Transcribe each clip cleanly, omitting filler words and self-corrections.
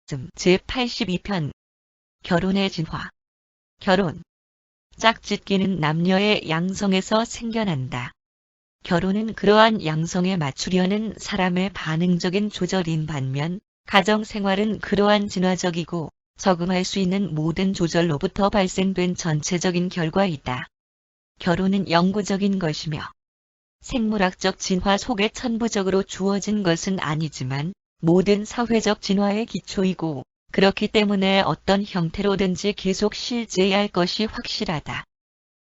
제82편 결혼의 진화. 결혼. 짝짓기는 남녀의 양성에서 생겨난다. 결혼은 그러한 양성에 맞추려는 사람의 반응적인 조절인 반면 가정생활은 그러한 진화적이고 적응할 수 있는 모든 조절로부터 발생된 전체적인 결과이다. 결혼은 영구적인 것이며 생물학적 진화 속에 천부적으로 주어진 것은 아니지만 모든 사회적 진화의 기초이고 그렇기 때문에 어떤 형태로든지 계속 실제해야 할 것이 확실하다.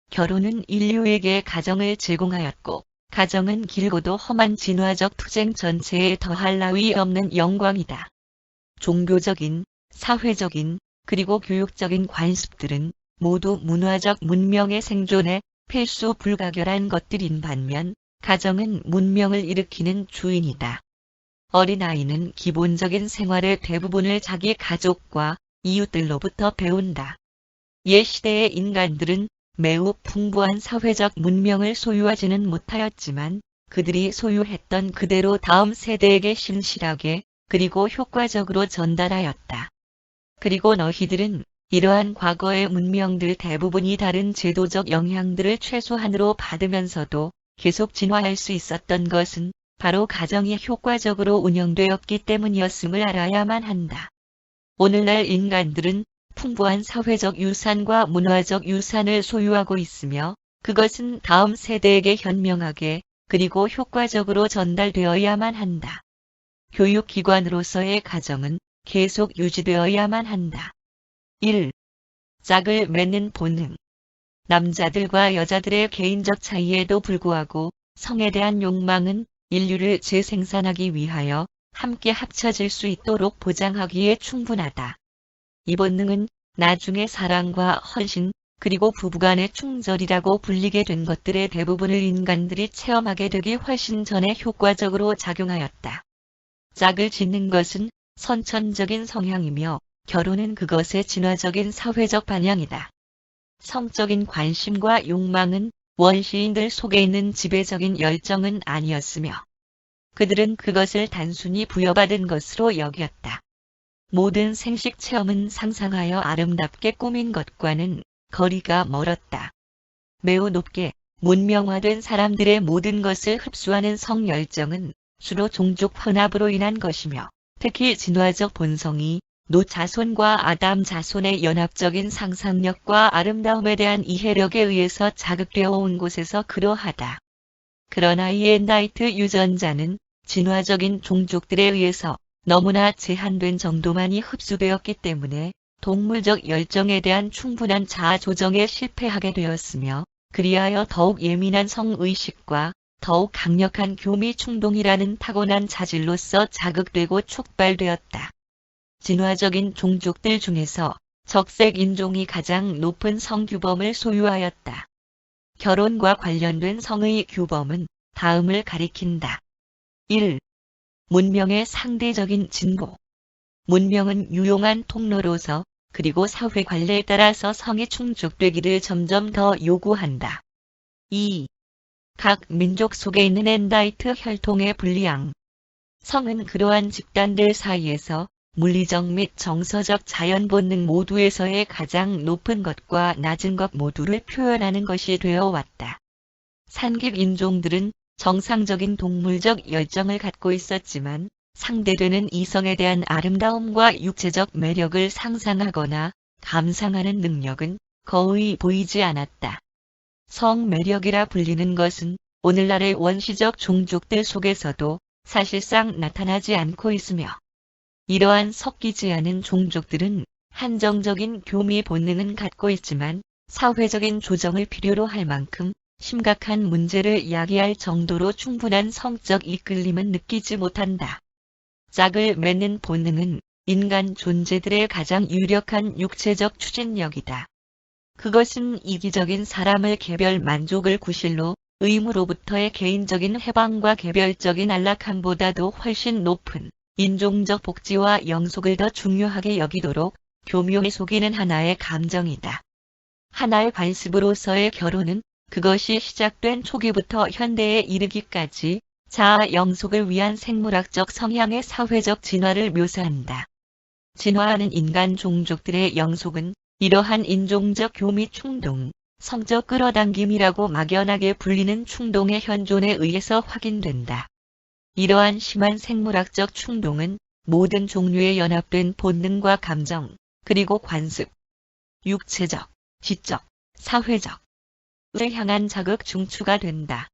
결혼은 인류에게 가정을 제공하였고 가정은 길고도 험한 진화적 투쟁 전체에 더할 나위 없는 영광이다. 종교적인, 사회적인, 그리고 교육적인 관습들은 모두 문화적 문명의 생존에 필수 불가결한 것들인 반면 가정은 문명을 일으키는 주인이다. 어린아이는 기본적인 생활의 대부분을 자기 가족과 이웃들로부터 배운다. 옛 시대의 인간들은 매우 풍부한 사회적 문명을 소유하지는 못하였지만 그들이 소유했던 그대로 다음 세대에게 신실하게 그리고 효과적으로 전달하였다. 그리고 너희들은 이러한 과거의 문명들 대부분이 다른 제도적 영향들을 최소한으로 받으면서도 계속 진화할 수 있었던 것은 바로 가정이 효과적으로 운영되었기 때문이었음을 알아야만 한다. 오늘날 인간들은 풍부한 사회적 유산과 문화적 유산을 소유하고 있으며 그것은 다음 세대에게 현명하게 그리고 효과적으로 전달되어야만 한다. 교육기관으로서의 가정은 계속 유지되어야만 한다. 1. 짝을 맺는 본능. 남자들과 여자들의 개인적 차이에도 불구하고 성에 대한 욕망은 인류를 재생산하기 위하여 함께 합쳐질 수 있도록 보장하기에 충분하다. 이 본능은 나중에 사랑과 헌신, 그리고 부부간의 충절이라고 불리게 된 것들의 대부분을 인간들이 체험하게 되기 훨씬 전에 효과적으로 작용하였다. 짝을 짓는 것은 선천적인 성향이며 결혼은 그것의 진화적인 사회적 반영이다. 성적인 관심과 욕망은 원시인들 속에 있는 지배적인 열정은 아니었으며 그들은 그것을 단순히 부여받은 것으로 여겼다. 모든 생식 체험은 상상하여 아름답게 꾸민 것과는 거리가 멀었다. 매우 높게 문명화된 사람들의 모든 것을 흡수하는 성열정은 주로 종족 혼합으로 인한 것이며 특히 진화적 본성이 노 자손과 아담 자손의 연합적인 상상력과 아름다움에 대한 이해력에 의해서 자극되어 온 곳에서 그러하다. 그러나 이 엔라이트 유전자는 진화적인 종족들에 의해서 너무나 제한된 정도만이 흡수되었기 때문에 동물적 열정에 대한 충분한 자아 조정에 실패하게 되었으며 그리하여 더욱 예민한 성의식과 더욱 강력한 교미 충동이라는 타고난 자질로서 자극되고 촉발되었다. 진화적인 종족들 중에서 적색 인종이 가장 높은 성규범을 소유하였다. 결혼과 관련된 성의 규범은 다음을 가리킨다. 1. 문명의 상대적인 진보. 문명은 유용한 통로로서 그리고 사회 관례에 따라서 성이 충족되기를 점점 더 요구한다. 2. 각 민족 속에 있는 엔라이트 혈통의 분리양. 성은 그러한 집단들 사이에서 물리적 및 정서적 자연 본능 모두에서의 가장 높은 것과 낮은 것 모두를 표현하는 것이 되어 왔다. 산깁 인종들은 정상적인 동물적 열정을 갖고 있었지만 상대되는 이성에 대한 아름다움과 육체적 매력을 상상하거나 감상하는 능력은 거의 보이지 않았다. 성 매력이라 불리는 것은 오늘날의 원시적 종족들 속에서도 사실상 나타나지 않고 있으며 이러한 섞이지 않은 종족들은 한정적인 교미 본능은 갖고 있지만 사회적인 조정을 필요로 할 만큼 심각한 문제를 야기할 정도로 충분한 성적 이끌림은 느끼지 못한다. 짝을 맺는 본능은 인간 존재들의 가장 유력한 육체적 추진력이다. 그것은 이기적인 사람의 개별 만족을 구실로 의무로부터의 개인적인 해방과 개별적인 안락함보다도 훨씬 높은 인종적 복지와 영속을 더 중요하게 여기도록 교묘히 속이는 하나의 감정이다. 하나의 관습으로서의 결혼은 그것이 시작된 초기부터 현대에 이르기까지 자아 영속을 위한 생물학적 성향의 사회적 진화를 묘사한다. 진화하는 인간 종족들의 영속은 이러한 인종적 교미 충동, 성적 끌어당김이라고 막연하게 불리는 충동의 현존에 의해서 확인된다. 이러한 심한 생물학적 충동은 모든 종류의 연합된 본능과 감정, 그리고 관습, 육체적, 지적, 사회적, 을 향한 자극 중추가 된다.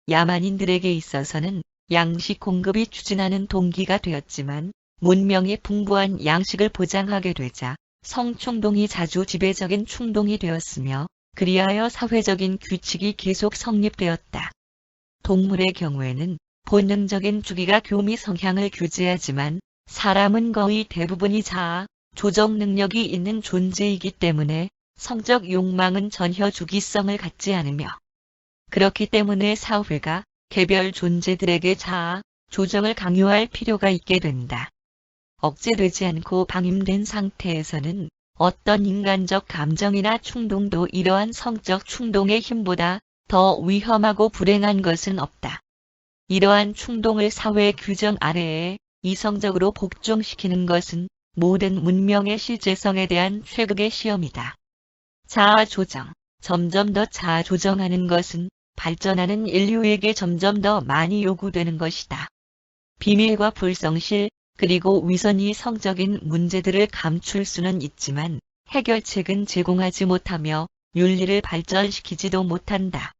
야만인들에게 있어서는 양식 공급이 추진하는 동기가 되었지만 문명이 풍부한 양식을 보장하게 되자 성충동이 자주 지배적인 충동이 되었으며 그리하여 사회적인 규칙이 계속 성립되었다. 동물의 경우에는 본능적인 주기가 교미 성향을 규제하지만 사람은 거의 대부분이 자아, 조정 능력이 있는 존재이기 때문에 성적 욕망은 전혀 주기성을 갖지 않으며 그렇기 때문에 사회가 개별 존재들에게 자아, 조정을 강요할 필요가 있게 된다. 억제되지 않고 방임된 상태에서는 어떤 인간적 감정이나 충동도 이러한 성적 충동의 힘보다 더 위험하고 불행한 것은 없다. 이러한 충동을 사회 규정 아래에 이성적으로 복종시키는 것은 모든 문명의 실제성에 대한 최극의 시험이다. 자아 조정, 점점 더 자아 조정하는 것은 발전하는 인류에게 점점 더 많이 요구되는 것이다. 비밀과 불성실, 그리고 위선이 성적인 문제들을 감출 수는 있지만 해결책은 제공하지 못하며 윤리를 발전시키지도 못한다.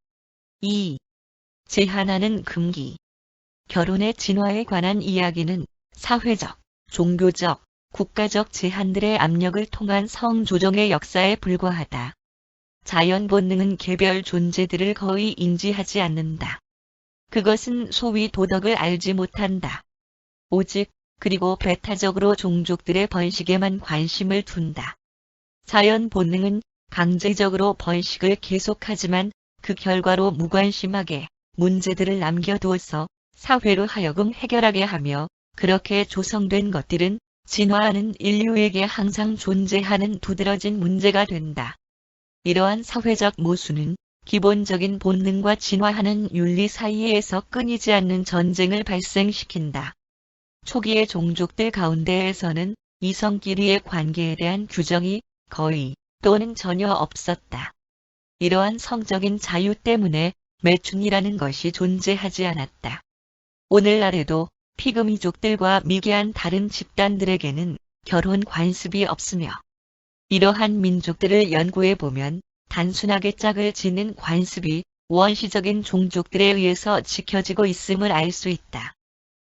2. 제한하는 금기. 결혼의 진화에 관한 이야기는 사회적, 종교적, 국가적 제한들의 압력을 통한 성조정의 역사에 불과하다. 자연 본능은 개별 존재들을 거의 인지하지 않는다. 그것은 소위 도덕을 알지 못한다. 오직 그리고 배타적으로 종족들의 번식에만 관심을 둔다. 자연 본능은 강제적으로 번식을 계속하지만 그 결과로 무관심하게 문제들을 남겨두어서 사회로 하여금 해결하게 하며 그렇게 조성된 것들은 진화하는 인류에게 항상 존재하는 두드러진 문제가 된다. 이러한 사회적 모순은 기본적인 본능과 진화하는 윤리 사이에서 끊이지 않는 전쟁을 발생시킨다. 초기의 종족들 가운데에서는 이성끼리의 관계에 대한 규정이 거의 또는 전혀 없었다. 이러한 성적인 자유 때문에 매춘이라는 것이 존재하지 않았다. 오늘날에도 피그미족들과 미개한 다른 집단들에게는 결혼 관습이 없으며 이러한 민족들을 연구해보면 단순하게 짝을 짓는 관습이 원시적인 종족들에 의해서 지켜지고 있음을 알 수 있다.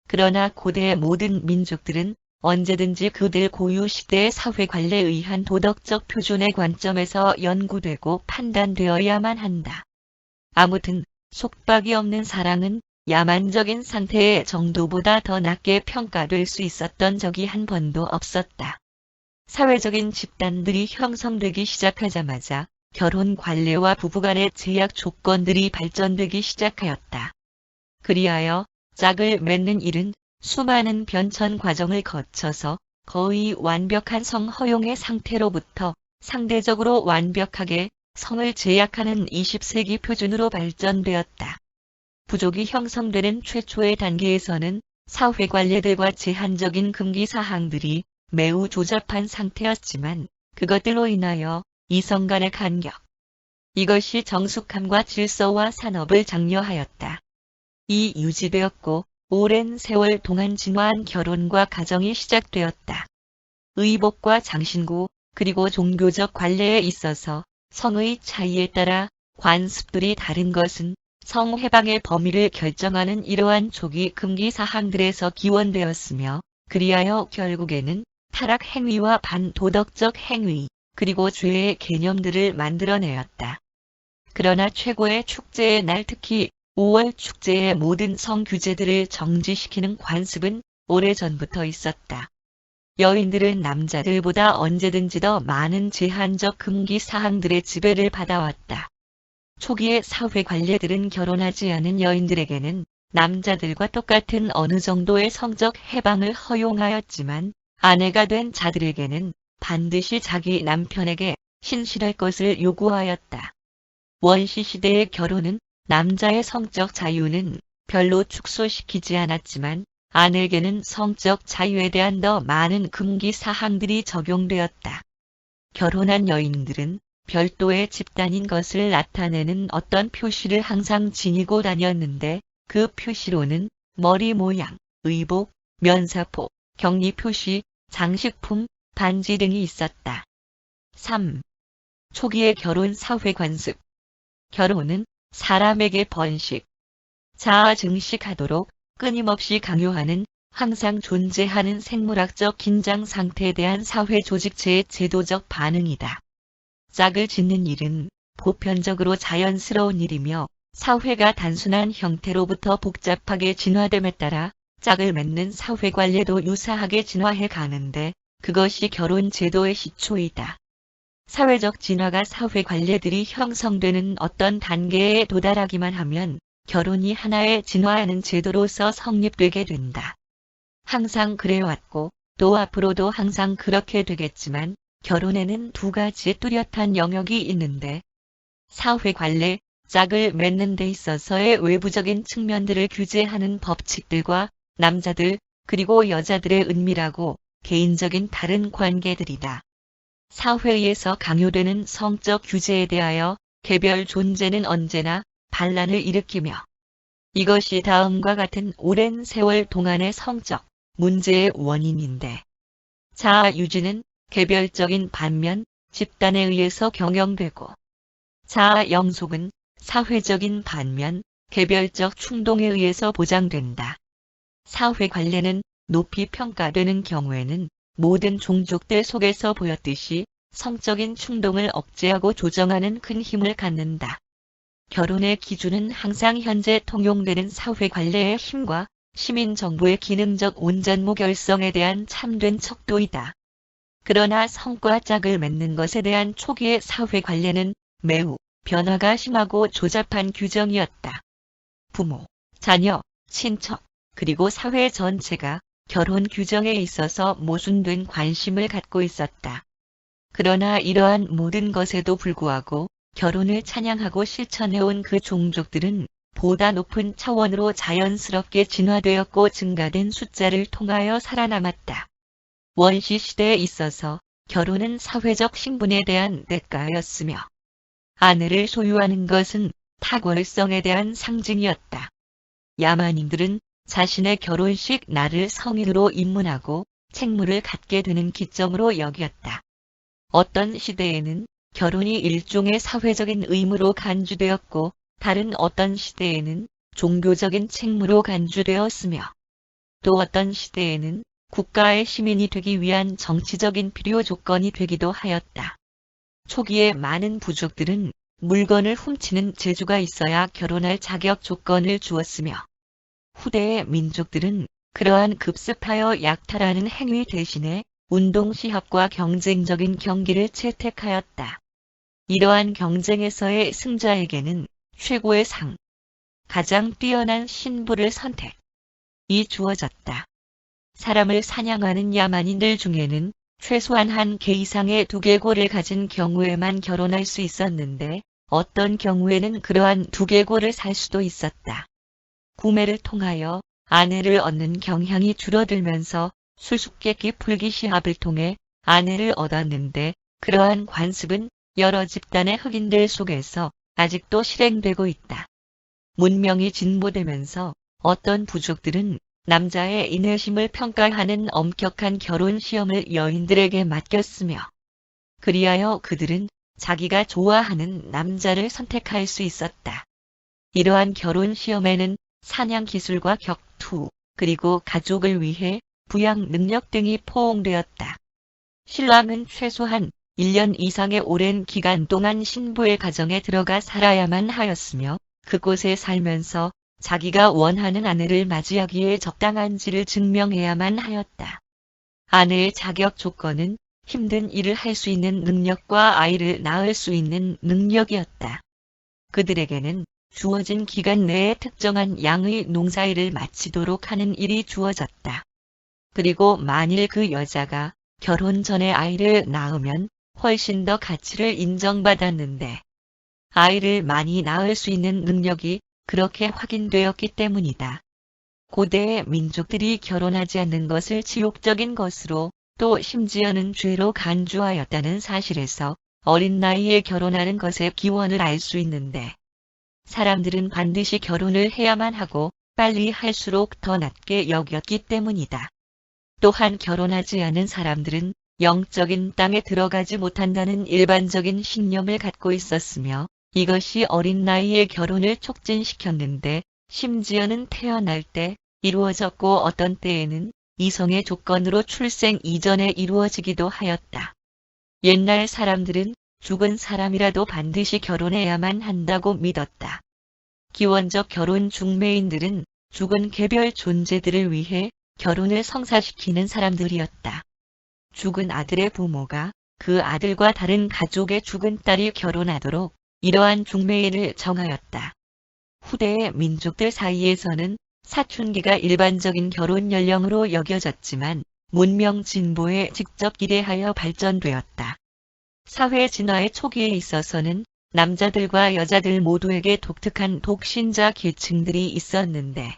그러나 고대의 모든 민족들은 언제든지 그들 고유 시대의 사회 관례에 의한 도덕적 표준의 관점에서 연구되고 판단되어야만 한다. 아무튼 속박이 없는 사랑은 야만적인 상태의 정도보다 더 낮게 평가될 수 있었던 적이 한 번도 없었다. 사회적인 집단들이 형성되기 시작하자마자 결혼 관례와 부부간의 제약 조건들이 발전되기 시작하였다. 그리하여 짝을 맺는 일은 수많은 변천 과정을 거쳐서 거의 완벽한 성허용의 상태로부터 상대적으로 완벽하게 성을 제약하는 20세기 표준으로 발전되었다. 부족이 형성되는 최초의 단계에서는 사회 관례들과 제한적인 금기 사항들이 매우 조잡한 상태였지만 그것들로 인하여 이성 간의 간격, 이것이 정숙함과 질서와 산업을 장려하였다. 이 유지되었고 오랜 세월 동안 진화한 결혼과 가정이 시작되었다. 의복과 장신구 그리고 종교적 관례에 있어서 성의 차이에 따라 관습들이 다른 것은 성해방의 범위를 결정하는 이러한 초기 금기 사항들에서 기원되었으며 그리하여 결국에는 타락 행위와 반도덕적 행위 그리고 죄의 개념들을 만들어내었다. 그러나 최고의 축제의 날 특히 5월 축제의 모든 성규제들을 정지시키는 관습은 오래전부터 있었다. 여인들은 남자들보다 언제든지 더 많은 제한적 금기 사항들의 지배를 받아왔다. 초기의 사회 관례들은 결혼하지 않은 여인들에게는 남자들과 똑같은 어느 정도의 성적 해방을 허용하였지만 아내가 된 자들에게는 반드시 자기 남편에게 신실할 것을 요구하였다. 원시시대의 결혼은 남자의 성적 자유는 별로 축소시키지 않았지만 아내에게는 성적 자유에 대한 더 많은 금기 사항들이 적용되었다. 결혼한 여인들은 별도의 집단인 것을 나타내는 어떤 표시를 항상 지니고 다녔는데 그 표시로는 머리 모양, 의복, 면사포, 격리 표시, 장식품, 반지 등이 있었다. 3. 초기의 결혼 사회 관습. 결혼은 사람에게 번식, 자아 증식하도록 끊임없이 강요하는 항상 존재하는 생물학적 긴장 상태에 대한 사회 조직체의 제도적 반응이다. 짝을 짓는 일은 보편적으로 자연스러운 일이며 사회가 단순한 형태로부터 복잡하게 진화됨에 따라 짝을 맺는 사회 관례도 유사하게 진화해 가는데 그것이 결혼 제도의 시초이다. 사회적 진화가 사회 관례들이 형성되는 어떤 단계에 도달하기만 하면 결혼이 하나의 진화하는 제도로서 성립되게 된다. 항상 그래왔고 또 앞으로도 항상 그렇게 되겠지만 결혼에는 두 가지 뚜렷한 영역이 있는데 사회 관례, 짝을 맺는 데 있어서의 외부적인 측면들을 규제하는 법칙들과 남자들 그리고 여자들의 은밀하고 개인적인 다른 관계들이다. 사회에서 강요되는 성적 규제에 대하여 개별 존재는 언제나 반란을 일으키며 이것이 다음과 같은 오랜 세월 동안의 성적 문제의 원인인데 자아 유지는 개별적인 반면 집단에 의해서 경영되고 자아 영속은 사회적인 반면 개별적 충동에 의해서 보장된다. 사회 관례는 높이 평가되는 경우에는 모든 종족들 속에서 보였듯이 성적인 충동을 억제하고 조정하는 큰 힘을 갖는다. 결혼의 기준은 항상 현재 통용되는 사회 관례의 힘과 시민 정부의 기능적 온전무 결성에 대한 참된 척도이다. 그러나 성과 짝을 맺는 것에 대한 초기의 사회 관례는 매우 변화가 심하고 조잡한 규정이었다. 부모, 자녀, 친척, 그리고 사회 전체가 결혼 규정에 있어서 모순된 관심을 갖고 있었다. 그러나 이러한 모든 것에도 불구하고 결혼을 찬양하고 실천해온 그 종족들은 보다 높은 차원으로 자연스럽게 진화되었고 증가된 숫자를 통하여 살아남았다. 원시 시대에 있어서 결혼은 사회적 신분에 대한 대가였으며 아내를 소유하는 것은 탁월성에 대한 상징이었다. 야만인들은 자신의 결혼식 날을 성인으로 입문하고 책무를 갖게 되는 기점으로 여겼다. 어떤 시대에는 결혼이 일종의 사회적인 의무로 간주되었고 다른 어떤 시대에는 종교적인 책무로 간주되었으며 또 어떤 시대에는 국가의 시민이 되기 위한 정치적인 필요 조건이 되기도 하였다. 초기에 많은 부족들은 물건을 훔치는 재주가 있어야 결혼할 자격 조건을 주었으며 후대의 민족들은 그러한 급습하여 약탈하는 행위 대신에 운동시합과 경쟁적인 경기를 채택하였다. 이러한 경쟁에서의 승자에게는 최고의 상, 가장 뛰어난 신부를 선택이 주어졌다. 사람을 사냥하는 야만인들 중에는 최소한 한 개 이상의 두개골을 가진 경우에만 결혼할 수 있었는데 어떤 경우에는 그러한 두개골을 살 수도 있었다. 구매를 통하여 아내를 얻는 경향이 줄어들면서 수수께끼 풀기 시합을 통해 아내를 얻었는데 그러한 관습은 여러 집단의 흑인들 속에서 아직도 실행되고 있다. 문명이 진보되면서 어떤 부족들은 남자의 인내심을 평가하는 엄격한 결혼 시험을 여인들에게 맡겼으며 그리하여 그들은 자기가 좋아하는 남자를 선택할 수 있었다. 이러한 결혼 시험에는 사냥 기술과 격투, 그리고 가족을 위해 부양 능력 등이 포함되었다. 신랑은 최소한 1년 이상의 오랜 기간 동안 신부의 가정에 들어가 살아야만 하였으며 그곳에 살면서 자기가 원하는 아내를 맞이하기에 적당한지를 증명해야만 하였다. 아내의 자격 조건은 힘든 일을 할 수 있는 능력과 아이를 낳을 수 있는 능력이었다. 그들에게는 주어진 기간 내에 특정한 양의 농사일을 마치도록 하는 일이 주어졌다. 그리고 만일 그 여자가 결혼 전에 아이를 낳으면 훨씬 더 가치를 인정받았는데 아이를 많이 낳을 수 있는 능력이 그렇게 확인되었기 때문이다. 고대의 민족들이 결혼하지 않는 것을 지옥적인 것으로 또 심지어는 죄로 간주하였다는 사실에서 어린 나이에 결혼하는 것의 기원을 알 수 있는데, 사람들은 반드시 결혼을 해야만 하고 빨리 할수록 더 낫게 여겼기 때문이다. 또한 결혼하지 않은 사람들은 영적인 땅에 들어가지 못한다는 일반적인 신념을 갖고 있었으며, 이것이 어린 나이에 결혼을 촉진시켰는데, 심지어는 태어날 때 이루어졌고 어떤 때에는 이성의 조건으로 출생 이전에 이루어지기도 하였다. 옛날 사람들은 죽은 사람이라도 반드시 결혼해야만 한다고 믿었다. 기원적 결혼 중매인들은 죽은 개별 존재들을 위해 결혼을 성사시키는 사람들이었다. 죽은 아들의 부모가 그 아들과 다른 가족의 죽은 딸이 결혼하도록 이러한 중매인을 정하였다. 후대의 민족들 사이에서는 사춘기가 일반적인 결혼 연령으로 여겨졌지만 문명 진보에 직접 기대하여 발전되었다. 사회 진화의 초기에 있어서는 남자들과 여자들 모두에게 독특한 독신자 계층들이 있었는데,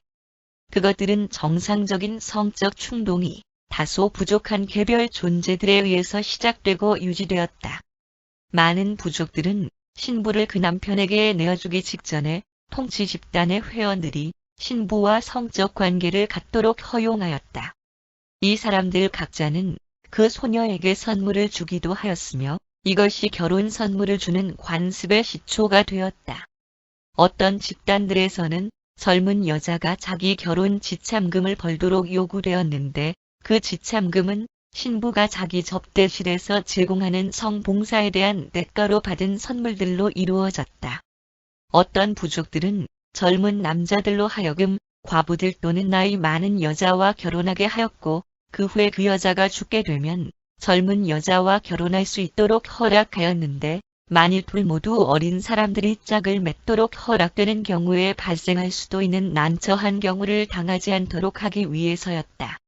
그것들은 정상적인 성적 충동이 다소 부족한 개별 존재들에 의해서 시작되고 유지되었다. 많은 부족들은 신부를 그 남편에게 내어주기 직전에 통치 집단의 회원들이 신부와 성적 관계를 갖도록 허용하였다. 이 사람들 각자는 그 소녀에게 선물을 주기도 하였으며, 이것이 결혼 선물을 주는 관습의 시초가 되었다. 어떤 집단들에서는 젊은 여자가 자기 결혼 지참금을 벌도록 요구되었는데, 그 지참금은 신부가 자기 접대실에서 제공하는 성봉사에 대한 대가로 받은 선물들로 이루어졌다. 어떤 부족들은 젊은 남자들로 하여금 과부들 또는 나이 많은 여자와 결혼하게 하였고, 그 후에 그 여자가 죽게 되면 젊은 여자와 결혼할 수 있도록 허락하였는데, 만일 둘 모두 어린 사람들이 짝을 맺도록 허락되는 경우에 발생할 수도 있는 난처한 경우를 당하지 않도록 하기 위해서였다.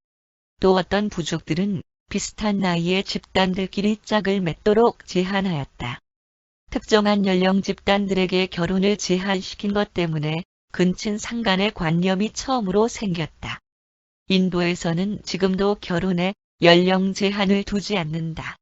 또 어떤 부족들은 비슷한 나이의 집단들끼리 짝을 맺도록 제한하였다. 특정한 연령 집단들에게 결혼을 제한시킨 것 때문에 근친 상간의 관념이 처음으로 생겼다. 인도에서는 지금도 결혼에 연령 제한을 두지 않는다.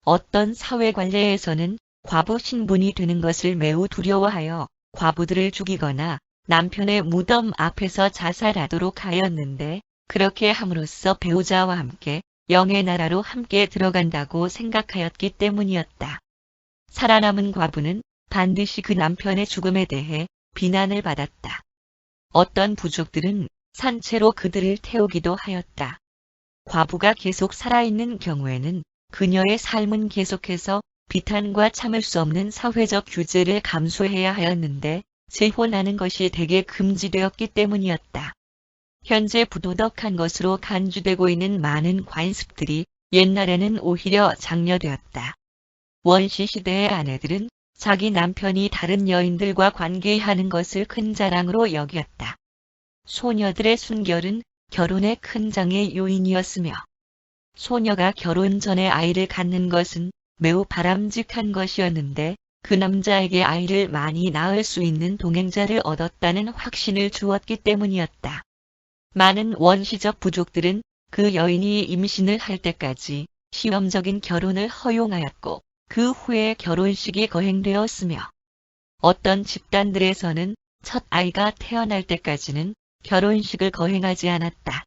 어떤 사회 관례에서는 과부 신분이 되는 것을 매우 두려워하여 과부들을 죽이거나 남편의 무덤 앞에서 자살하도록 하였는데, 그렇게 함으로써 배우자와 함께 영의 나라로 함께 들어간다고 생각하였기 때문이었다. 살아남은 과부는 반드시 그 남편의 죽음에 대해 비난을 받았다. 어떤 부족들은 산채로 그들을 태우기도 하였다. 과부가 계속 살아있는 경우에는 그녀의 삶은 계속해서 비탄과 참을 수 없는 사회적 규제를 감수해야 하였는데, 재혼하는 것이 대개 금지되었기 때문이었다. 현재 부도덕한 것으로 간주되고 있는 많은 관습들이 옛날에는 오히려 장려되었다. 원시 시대의 아내들은 자기 남편이 다른 여인들과 관계하는 것을 큰 자랑으로 여겼다. 소녀들의 순결은 결혼의 큰 장의 요인이었으며, 소녀가 결혼 전에 아이를 갖는 것은 매우 바람직한 것이었는데, 그 남자에게 아이를 많이 낳을 수 있는 동행자를 얻었다는 확신을 주었기 때문이었다. 많은 원시적 부족들은 그 여인이 임신을 할 때까지 시험적인 결혼을 허용하였고, 그 후에 결혼식이 거행되었으며, 어떤 집단들에서는 첫 아이가 태어날 때까지는 결혼식을 거행하지 않았다.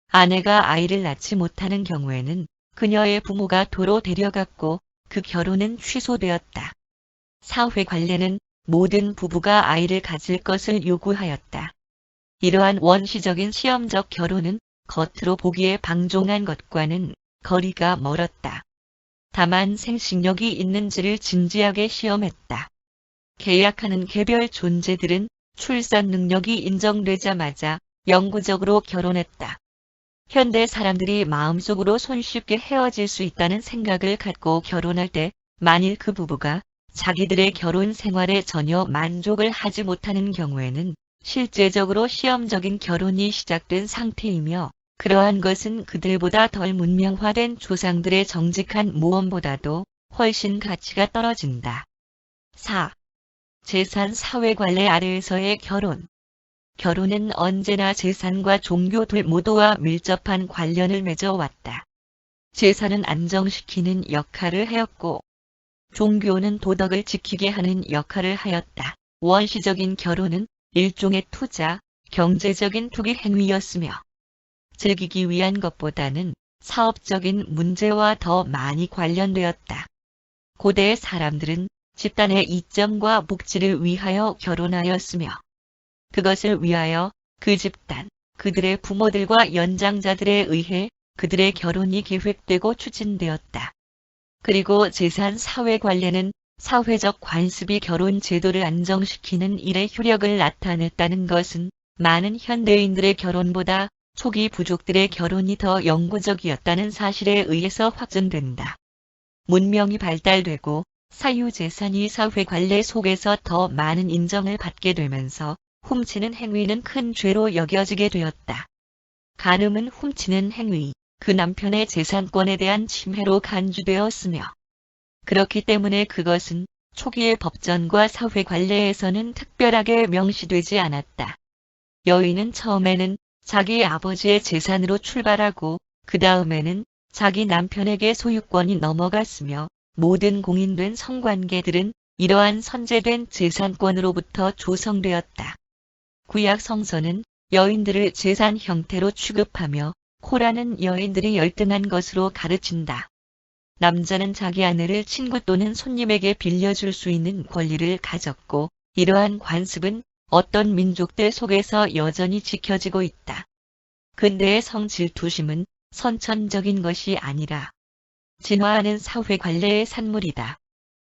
아내가 아이를 낳지 못하는 경우에는 그녀의 부모가 도로 데려갔고 그 결혼은 취소되었다. 사회 관례는 모든 부부가 아이를 가질 것을 요구하였다. 이러한 원시적인 시험적 결혼은 겉으로 보기에 방종한 것과는 거리가 멀었다. 다만 생식력이 있는지를 진지하게 시험했다. 계약하는 개별 존재들은 출산 능력이 인정되자마자 영구적으로 결혼했다. 현대 사람들이 마음속으로 손쉽게 헤어질 수 있다는 생각을 갖고 결혼할 때, 만일 그 부부가 자기들의 결혼 생활에 전혀 만족을 하지 못하는 경우에는 실제적으로 시험적인 결혼이 시작된 상태이며, 그러한 것은 그들보다 덜 문명화된 조상들의 정직한 모험보다도 훨씬 가치가 떨어진다. 4. 재산 사회 관례 아래에서의 결혼. 결혼은 언제나 재산과 종교 둘 모두와 밀접한 관련을 맺어왔다. 재산은 안정시키는 역할을 하였고 종교는 도덕을 지키게 하는 역할을 하였다. 원시적인 결혼은 일종의 투자, 경제적인 투기 행위였으며 즐기기 위한 것보다는 사업적인 문제와 더 많이 관련되었다. 고대의 사람들은 집단의 이점과 복지를 위하여 결혼하였으며 그것을 위하여 그 집단, 그들의 부모들과 연장자들에 의해 그들의 결혼이 계획되고 추진되었다. 그리고 재산 사회 관례는 사회적 관습이 결혼 제도를 안정시키는 일의 효력을 나타냈다는 것은 많은 현대인들의 결혼보다 초기 부족들의 결혼이 더 영구적이었다는 사실에 의해서 확증된다. 문명이 발달되고 사유재산이 사회 관례 속에서 더 많은 인정을 받게 되면서 훔치는 행위는 큰 죄로 여겨지게 되었다. 간음은 훔치는 행위, 그 남편의 재산권에 대한 침해로 간주되었으며 그렇기 때문에 그것은 초기의 법전과 사회 관례에서는 특별하게 명시되지 않았다. 여인은 처음에는 자기 아버지의 재산으로 출발하고 그 다음에는 자기 남편에게 소유권이 넘어갔으며 모든 공인된 성관계들은 이러한 선제된 재산권으로부터 조성되었다. 구약 성서는 여인들을 재산 형태로 취급하며 코라는 여인들이 열등한 것으로 가르친다. 남자는 자기 아내를 친구 또는 손님에게 빌려줄 수 있는 권리를 가졌고 이러한 관습은 어떤 민족들 속에서 여전히 지켜지고 있다. 근대의 성질투심은 선천적인 것이 아니라 진화하는 사회 관례의 산물이다.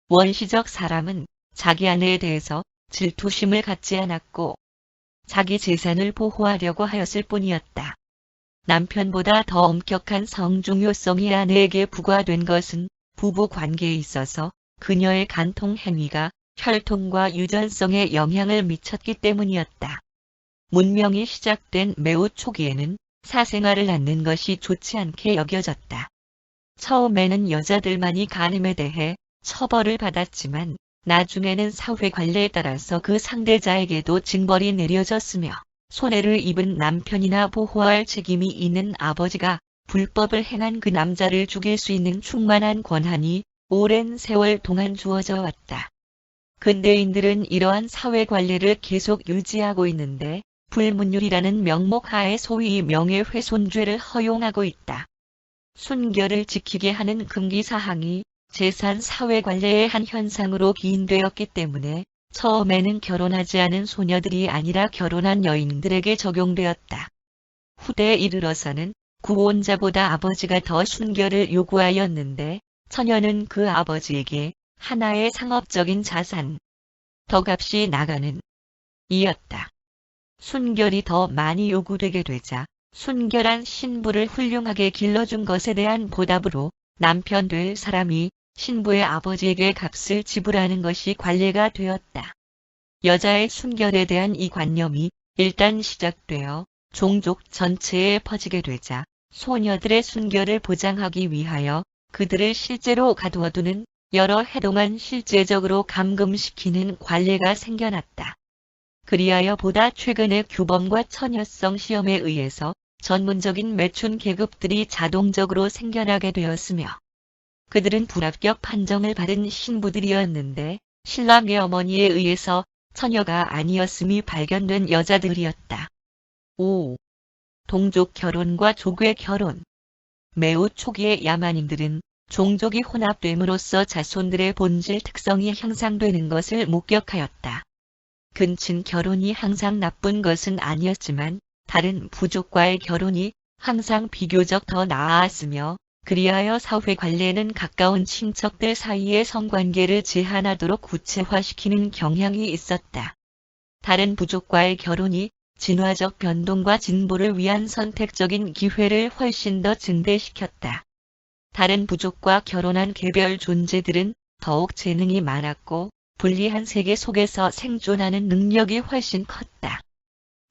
원시적 사람은 자기 아내에 대해서 질투심을 갖지 않았고 자기 재산을 보호하려고 하였을 뿐이었다. 남편보다 더 엄격한 성중요성이 아내에게 부과된 것은 부부 관계에 있어서 그녀의 간통 행위가 혈통과 유전성에 영향을 미쳤기 때문이었다. 문명이 시작된 매우 초기에는 사생활을 낳는 것이 좋지 않게 여겨졌다. 처음에는 여자들만이 간음에 대해 처벌을 받았지만 나중에는 사회 관례에 따라서 그 상대자에게도 징벌이 내려졌으며 손해를 입은 남편이나 보호할 책임이 있는 아버지가 불법을 행한 그 남자를 죽일 수 있는 충만한 권한이 오랜 세월 동안 주어져 왔다. 근대인들은 이러한 사회 관례를 계속 유지하고 있는데 불문율이라는 명목 하에 소위 명예훼손죄를 허용하고 있다. 순결을 지키게 하는 금기사항이 재산 사회 관례의 한 현상으로 기인되었기 때문에 처음에는 결혼하지 않은 소녀들이 아니라 결혼한 여인들에게 적용되었다. 후대에 이르러서는 구원자보다 아버지가 더 순결을 요구하였는데 처녀는 그 아버지에게 하나의 상업적인 자산, 덕값이 나가는 이었다. 순결이 더 많이 요구되게 되자 순결한 신부를 훌륭하게 길러준 것에 대한 보답으로 남편 될 사람이 신부의 아버지에게 값을 지불하는 것이 관례가 되었다. 여자의 순결에 대한 이 관념이 일단 시작되어 종족 전체에 퍼지게 되자 소녀들의 순결을 보장하기 위하여 그들을 실제로 가두어두는 여러 해 동안 실제적으로 감금시키는 관례가 생겨났다. 그리하여 보다 최근의 규범과 처녀성 시험에 의해서 전문적인 매춘 계급들이 자동적으로 생겨나게 되었으며 그들은 불합격 판정을 받은 신부들이었는데 신랑의 어머니에 의해서 처녀가 아니었음이 발견된 여자들이었다. 5. 동족 결혼과 조괴 결혼. 매우 초기의 야만인들은 종족이 혼합됨으로써 자손들의 본질 특성이 향상되는 것을 목격하였다. 근친 결혼이 항상 나쁜 것은 아니었지만 다른 부족과의 결혼이 항상 비교적 더 나았으며 그리하여 사회 관례는 가까운 친척들 사이의 성관계를 제한하도록 구체화시키는 경향이 있었다. 다른 부족과의 결혼이 진화적 변동과 진보를 위한 선택적인 기회를 훨씬 더 증대시켰다. 다른 부족과 결혼한 개별 존재들은 더욱 재능이 많았고 불리한 세계 속에서 생존하는 능력이 훨씬 컸다.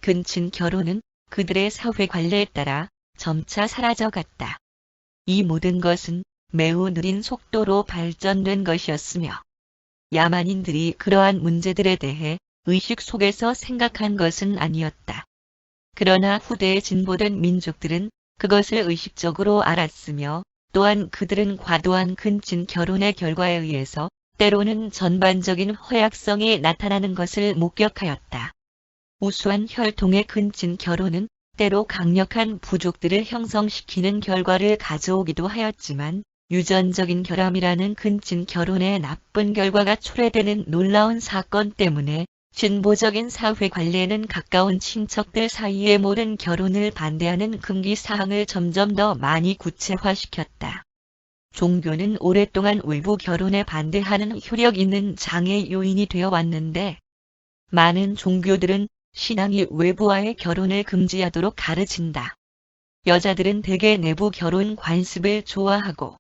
근친 결혼은 그들의 사회 관례에 따라 점차 사라져갔다. 이 모든 것은 매우 느린 속도로 발전된 것이었으며 야만인들이 그러한 문제들에 대해 의식 속에서 생각한 것은 아니었다. 그러나 후대에 진보된 민족들은 그것을 의식적으로 알았으며 또한 그들은 과도한 근친 결혼의 결과에 의해서 때로는 전반적인 허약성이 나타나는 것을 목격하였다. 우수한 혈통의 근친 결혼은 때로 강력한 부족들을 형성시키는 결과를 가져오기도 하였지만 유전적인 결함이라는 근친 결혼의 나쁜 결과가 초래되는 놀라운 사건 때문에 진보적인 사회 관례는 가까운 친척들 사이의 모든 결혼을 반대하는 금기 사항을 점점 더 많이 구체화시켰다. 종교는 오랫동안 외부 결혼에 반대하는 효력 있는 장애 요인이 되어 왔는데 많은 종교들은 신앙이 외부와의 결혼을 금지하도록 가르친다. 여자들은 대개 내부 결혼 관습을 좋아하고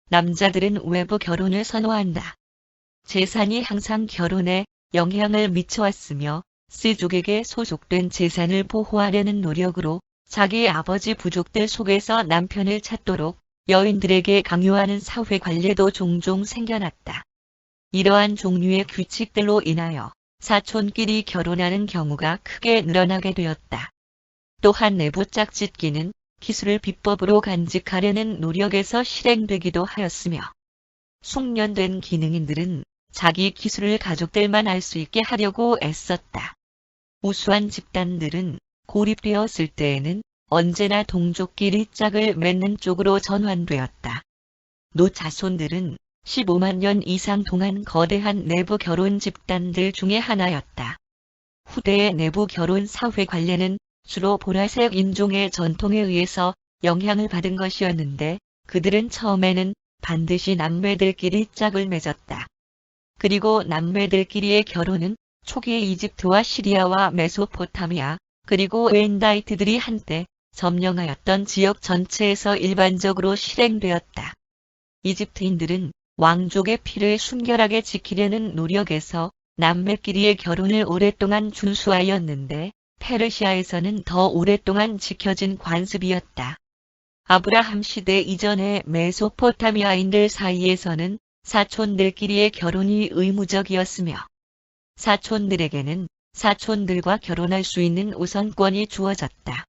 남자들은 외부 결혼을 선호한다. 재산이 항상 결혼에 영향을 미쳐왔으며 스족에게 소속된 재산을 보호하려는 노력으로 자기 아버지 부족들 속에서 남편을 찾도록 여인들에게 강요하는 사회 관례도 종종 생겨났다. 이러한 종류의 규칙들로 인하여 사촌끼리 결혼하는 경우가 크게 늘어나게 되었다. 또한 내부 짝짓기는 기술을 비법으로 간직하려는 노력에서 실행되기도 하였으며 숙련된 기능인들은 자기 기술을 가족들만 알 수 있게 하려고 애썼다. 우수한 집단들은 고립되었을 때에는 언제나 동족끼리 짝을 맺는 쪽으로 전환되었다. 노자손들은 15만 년 이상 동안 거대한 내부 결혼 집단들 중의 하나였다. 후대의 내부 결혼 사회 관례는 주로 보라색 인종의 전통에 의해서 영향을 받은 것이었는데 그들은 처음에는 반드시 남매들끼리 짝을 맺었다. 그리고 남매들끼리의 결혼은 초기의 이집트와 시리아와 메소포타미아 그리고 엔다이트들이 한때 점령하였던 지역 전체에서 일반적으로 실행되었다. 이집트인들은 왕족의 피를 순결하게 지키려는 노력에서 남매끼리의 결혼을 오랫동안 준수하였는데 페르시아에서는 더 오랫동안 지켜진 관습이었다. 아브라함 시대 이전의 메소포타미아인들 사이에서는 사촌들끼리의 결혼이 의무적이었으며 사촌들에게는 사촌들과 결혼할 수 있는 우선권이 주어졌다.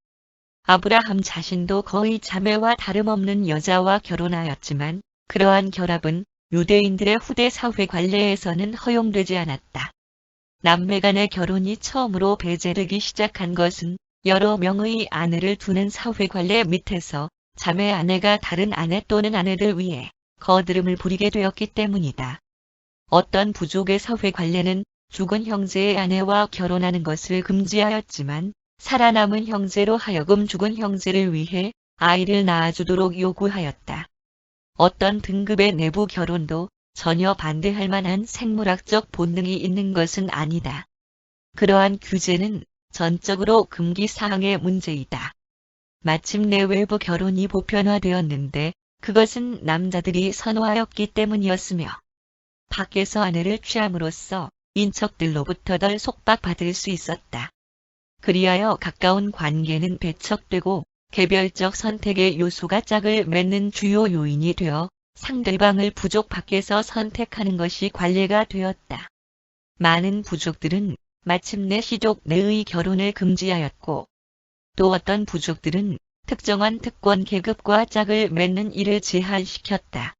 아브라함 자신도 거의 자매와 다름없는 여자와 결혼하였지만 그러한 결합은 유대인들의 후대 사회 관례에서는 허용되지 않았다. 남매 간의 결혼이 처음으로 배제되기 시작한 것은 여러 명의 아내를 두는 사회 관례 밑에서 자매 아내가 다른 아내 또는 아내들 위해 거드름을 부리게 되었기 때문이다. 어떤 부족의 사회 관례는 죽은 형제의 아내와 결혼하는 것을 금지하였지만 살아남은 형제로 하여금 죽은 형제를 위해 아이를 낳아주도록 요구하였다. 어떤 등급의 내부 결혼도 전혀 반대할 만한 생물학적 본능이 있는 것은 아니다. 그러한 규제는 전적으로 금기사항의 문제이다. 마침내 외부 결혼이 보편화되었는데 그것은 남자들이 선호하였기 때문이었으며 밖에서 아내를 취함으로써 인척들로부터 덜 속박받을 수 있었다. 그리하여 가까운 관계는 배척되고 개별적 선택의 요소가 짝을 맺는 주요 요인이 되어 상대방을 부족 밖에서 선택하는 것이 관례가 되었다. 많은 부족들은 마침내 시족 내의 결혼을 금지하였고 또 어떤 부족들은 특정한 특권 계급과 짝을 맺는 일을 제한시켰다.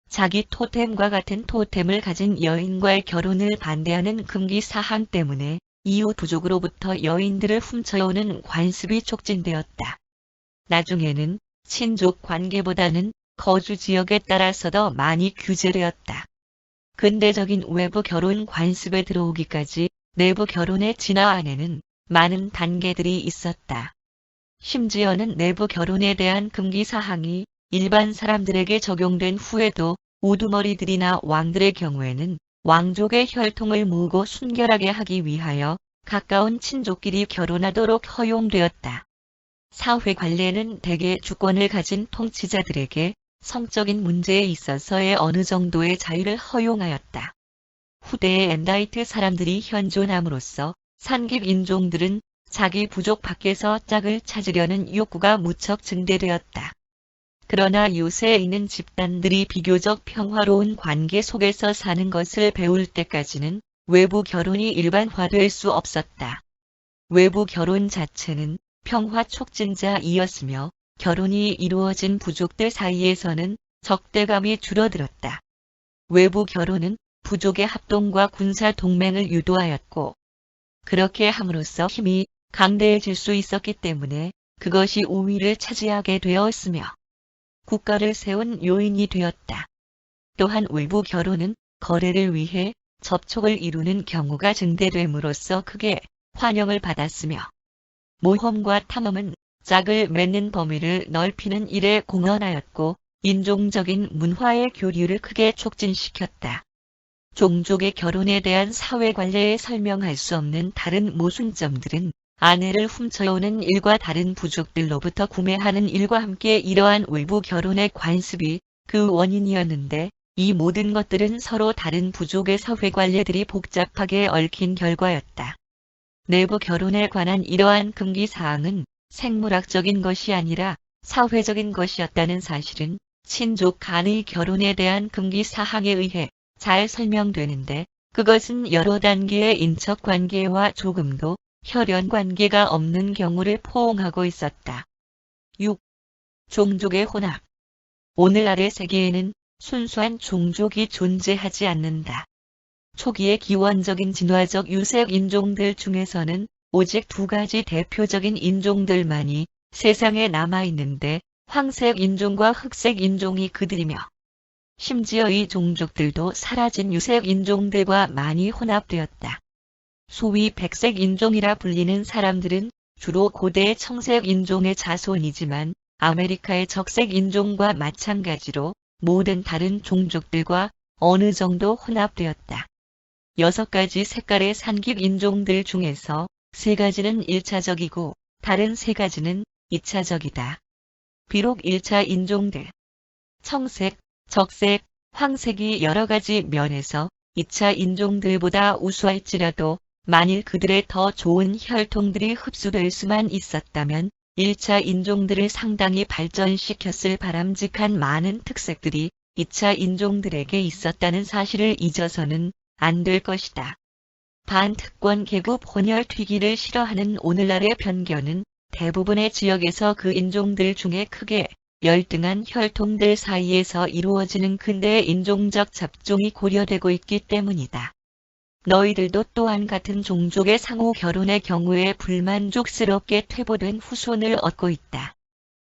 자기 토템과 같은 토템을 가진 여인과의 결혼을 반대하는 금기사항 때문에 이웃 부족으로부터 여인들을 훔쳐오는 관습이 촉진되었다. 나중에는 친족 관계보다는 거주 지역에 따라서 더 많이 규제되었다. 근대적인 외부 결혼 관습에 들어오기까지 내부 결혼의 진화 안에는 많은 단계들이 있었다. 심지어는 내부 결혼에 대한 금기사항이 일반 사람들에게 적용된 후에도 우두머리들이나 왕들의 경우에는 왕족의 혈통을 모으고 순결하게 하기 위하여 가까운 친족끼리 결혼하도록 허용되었다. 사회 관례는 대개 주권을 가진 통치자들에게 성적인 문제에 있어서의 어느 정도의 자유를 허용하였다. 후대의 엔다이트 사람들이 현존함으로써 산깁 인종들은 자기 부족 밖에서 짝을 찾으려는 욕구가 무척 증대되었다. 그러나 요새에 있는 집단들이 비교적 평화로운 관계 속에서 사는 것을 배울 때까지는 외부 결혼이 일반화될 수 없었다. 외부 결혼 자체는 평화 촉진자이었으며 결혼이 이루어진 부족들 사이에서는 적대감이 줄어들었다. 외부 결혼은 부족의 합동과 군사 동맹을 유도하였고 그렇게 함으로써 힘이 강대해질 수 있었기 때문에 그것이 우위를 차지하게 되었으며 국가를 세운 요인이 되었다. 또한 외부 결혼은 거래를 위해 접촉을 이루는 경우가 증대됨으로써 크게 환영을 받았으며 모험과 탐험은 짝을 맺는 범위를 넓히는 일에 공헌하였고 인종적인 문화의 교류를 크게 촉진시켰다. 종족의 결혼에 대한 사회관례에 설명할 수 없는 다른 모순점들은 아내를 훔쳐오는 일과 다른 부족들로부터 구매하는 일과 함께 이러한 외부 결혼의 관습이 그 원인이었는데 이 모든 것들은 서로 다른 부족의 사회관례들이 복잡하게 얽힌 결과였다. 내부 결혼에 관한 이러한 금기사항은 생물학적인 것이 아니라 사회적인 것이었다는 사실은 친족 간의 결혼에 대한 금기사항에 의해 잘 설명되는데 그것은 여러 단계의 인척관계와 조금도 혈연관계가 없는 경우를 포옹하고 있었다. 6. 종족의 혼합. 오늘날의 세계에는 순수한 종족이 존재하지 않는다. 초기의 기원적인 진화적 유색 인종들 중에서는 오직 두 가지 대표적인 인종들만이 세상에 남아있는데 황색 인종과 흑색 인종이 그들이며 심지어 이 종족들도 사라진 유색 인종들과 많이 혼합되었다. 소위 백색 인종이라 불리는 사람들은 주로 고대의 청색 인종의 자손이지만 아메리카의 적색 인종과 마찬가지로 모든 다른 종족들과 어느 정도 혼합되었다. 6가지 색깔의 산깁 인종들 중에서 3가지는 1차적이고 다른 3가지는 2차적이다. 비록 1차 인종들, 청색, 적색, 황색이 여러 가지 면에서 2차 인종들보다 우수할지라도 만일 그들의 더 좋은 혈통들이 흡수될 수만 있었다면 1차 인종들을 상당히 발전시켰을 바람직한 많은 특색들이 2차 인종들에게 있었다는 사실을 잊어서는 안 될 것이다. 반특권 계급 혼혈 튀기를 싫어하는 오늘날의 편견은 대부분의 지역에서 그 인종들 중에 크게 열등한 혈통들 사이에서 이루어지는 근대의 인종적 잡종이 고려되고 있기 때문이다. 너희들도 또한 같은 종족의 상호 결혼의 경우에 불만족스럽게 퇴보된 후손을 얻고 있다.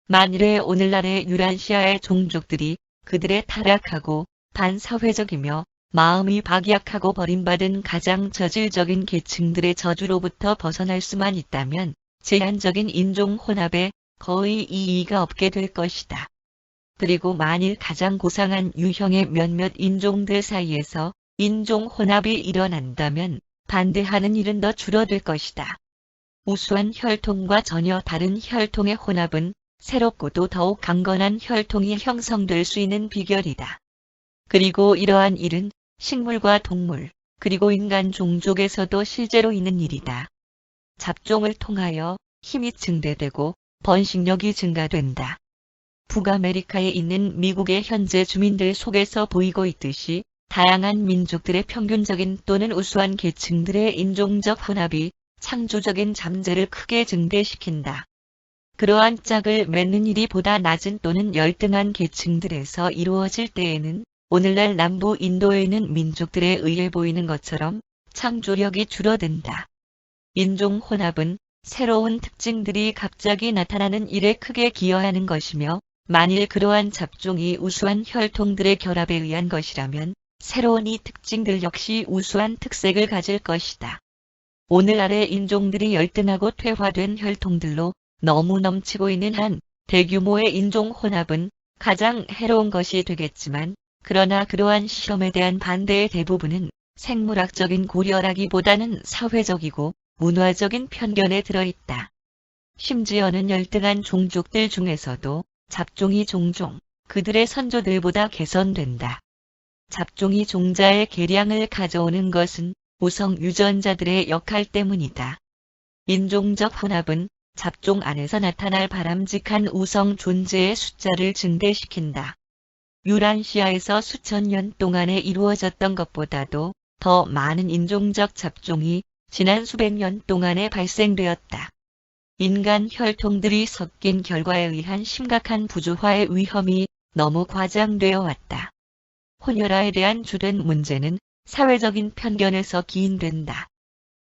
만일에 오늘날의 유란시아의 종족들이 그들의 타락하고 반사회적이며 마음이 박약하고 버림받은 가장 저질적인 계층들의 저주로부터 벗어날 수만 있다면 제한적인 인종 혼합에 거의 이의가 없게 될 것이다. 그리고 만일 가장 고상한 유형의 몇몇 인종들 사이에서 인종 혼합이 일어난다면 반대하는 일은 더 줄어들 것이다. 우수한 혈통과 전혀 다른 혈통의 혼합은 새롭고도 더욱 강건한 혈통이 형성될 수 있는 비결이다. 그리고 이러한 일은 식물과 동물, 그리고 인간 종족에서도 실제로 있는 일이다. 잡종을 통하여 힘이 증대되고 번식력이 증가된다. 북아메리카에 있는 미국의 현재 주민들 속에서 보이고 있듯이 다양한 민족들의 평균적인 또는 우수한 계층들의 인종적 혼합이 창조적인 잠재를 크게 증대시킨다. 그러한 짝을 맺는 일이 보다 낮은 또는 열등한 계층들에서 이루어질 때에는 오늘날 남부 인도에 있는 민족들에 의해 보이는 것처럼 창조력이 줄어든다. 인종 혼합은 새로운 특징들이 갑자기 나타나는 일에 크게 기여하는 것이며 만일 그러한 잡종이 우수한 혈통들의 결합에 의한 것이라면 새로운 이 특징들 역시 우수한 특색을 가질 것이다. 오늘날의 인종들이 열등하고 퇴화된 혈통들로 너무 넘치고 있는 한 대규모의 인종 혼합은 가장 해로운 것이 되겠지만 그러나 그러한 실험에 대한 반대의 대부분은 생물학적인 고려라기보다는 사회적이고 문화적인 편견에 들어있다. 심지어는 열등한 종족들 중에서도 잡종이 종종 그들의 선조들보다 개선된다. 잡종이 종자의 개량을 가져오는 것은 우성 유전자들의 역할 때문이다. 인종적 혼합은 잡종 안에서 나타날 바람직한 우성 존재의 숫자를 증대시킨다. 유란시아에서 수천 년 동안에 이루어졌던 것보다도 더 많은 인종적 잡종이 지난 수백 년 동안에 발생되었다. 인간 혈통들이 섞인 결과에 의한 심각한 부조화의 위험이 너무 과장되어 왔다. 혼혈아에 대한 주된 문제는 사회적인 편견에서 기인된다.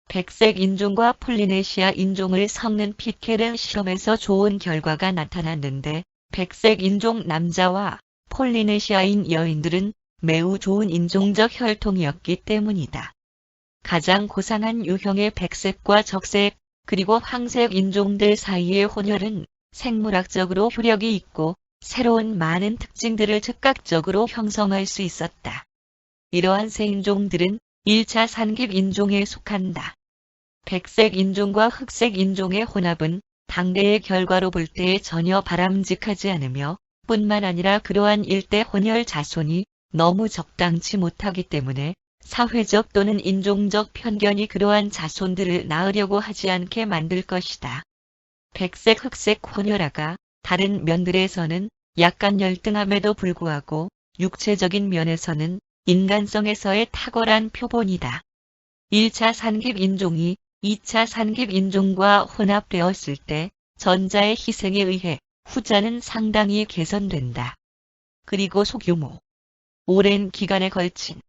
백색 인종과 폴리네시아 인종을 섞는 피케르 실험에서 좋은 결과가 나타났는데 백색 인종 남자와 폴리네시아인 여인들은 매우 좋은 인종적 혈통이었기 때문이다. 가장 고상한 유형의 백색과 적색 그리고 황색 인종들 사이의 혼혈은 생물학적으로 효력이 있고 새로운 많은 특징들을 즉각적으로 형성할 수 있었다. 이러한 새 인종들은 1차 산깁 인종에 속한다. 백색 인종과 흑색 인종의 혼합은 당대의 결과로 볼 때 전혀 바람직하지 않으며 뿐만 아니라 그러한 일대 혼혈 자손이 너무 적당치 못하기 때문에 사회적 또는 인종적 편견이 그러한 자손들을 낳으려고 하지 않게 만들 것이다. 백색 흑색 혼혈아가 다른 면들에서는 약간 열등함에도 불구하고 육체적인 면에서는 인간성에서의 탁월한 표본이다. 1차 산깁 인종이 2차 산깁 인종과 혼합되었을 때 전자의 희생에 의해 후자는 상당히 개선된다. 그리고 소규모, 오랜 기간에 걸친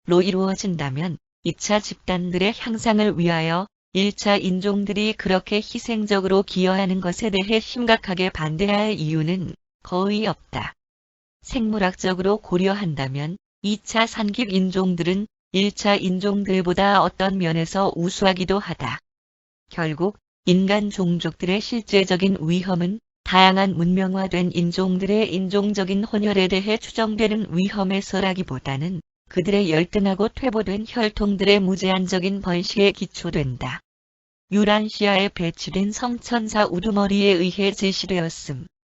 로 이루어진다면 2차 집단들의 향상을 위하여 1차 인종들이 그렇게 희생적으로 기여하는 것에 대해 심각하게 반대할 이유는 거의 없다. 생물학적으로 고려한다면 2차 산깁 인종들은 1차 인종들보다 어떤 면에서 우수하기도 하다. 결국 인간 종족들의 실제적인 위험은 다양한 문명화된 인종들의 인종적인 혼혈에 대해 추정되는 위험에서라기보다는 그들의 열등하고 퇴보된 혈통들의 무제한적인 번식에 기초된다. 유란시아에 배치된 성천사 우두머리에 의해 제시되었음.